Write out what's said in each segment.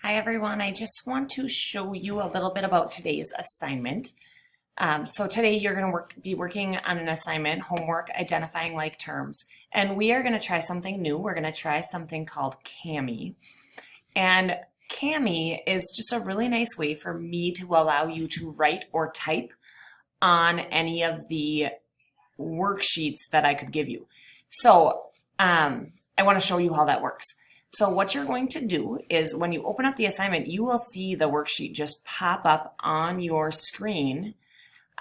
Hi everyone, I just want to show you a little bit about today's assignment. So today you're going to be working on an assignment, homework, identifying like terms, and we are going to try something new. We're going to try something called Kami. And Kami is just a really nice way for me to allow you to write or type on any of the worksheets that I could give you. So I want to show you how that works. So what you're going to do is when you open up the assignment, you will see the worksheet just pop up on your screen.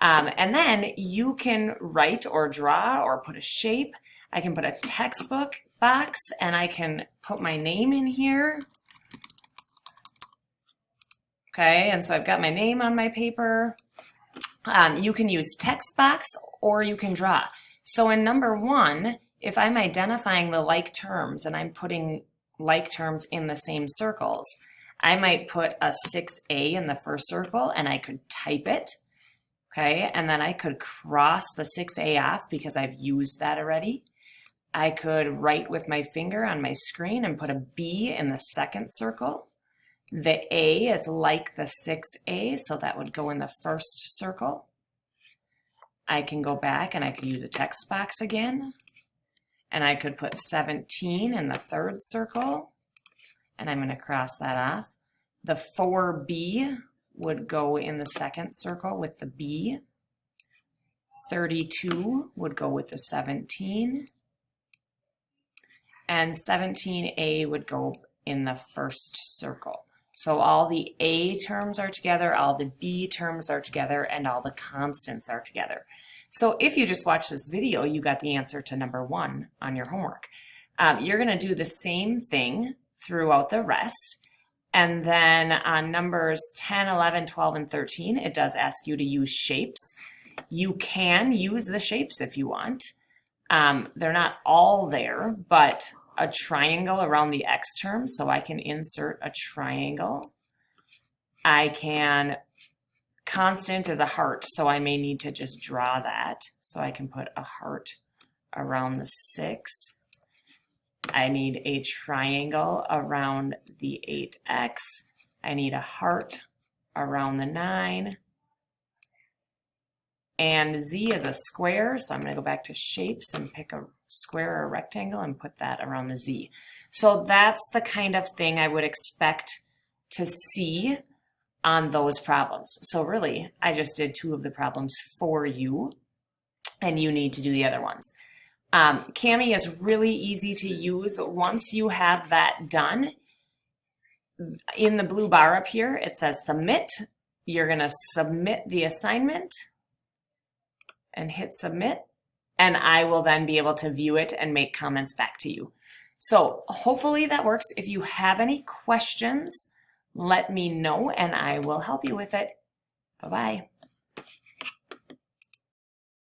And then you can write or draw or put a shape. I can put a textbook box and I can put my name in here. Okay, and so I've got my name on my paper. You can use text box or you can draw. So in number 1, if I'm identifying the like terms and I'm putting like terms in the same circles, I might put a 6A in the first circle and I could type it, okay? And then I could cross the 6A off because I've used that already. I could write with my finger on my screen and put a B in the second circle. The A is like the 6A, so that would go in the first circle. I can go back and I could use a text box again. And I could put 17 in the third circle, and I'm going to cross that off. The 4B would go in the second circle with the B. 32 would go with the 17. And 17A would go in the first circle. So all the A terms are together, all the B terms are together, and all the constants are together. So if you just watched this video, you got the answer to number 1 on your homework. You're going to do the same thing throughout the rest. And then on numbers 10, 11, 12, and 13, it does ask you to use shapes. You can use the shapes if you want. They're not all there, but a triangle around the X term, so I can insert a triangle. I can constant is a heart, so I may need to just draw that. So I can put a heart around the 6. I need a triangle around the 8x. I need a heart around the 9. And Z is a square, so I'm going to go back to shapes and pick a square or a rectangle and put that around the Z. So that's the kind of thing I would expect to see on those problems. So really, I just did 2 of the problems for you, and you need to do the other ones. Kami is really easy to use. Once you have that done, in the blue bar up here, it says submit. You're going to submit the assignment and hit submit, and I will then be able to view it and make comments back to you. So hopefully that works. If you have any questions, let me know and I will help you with it. Bye-bye.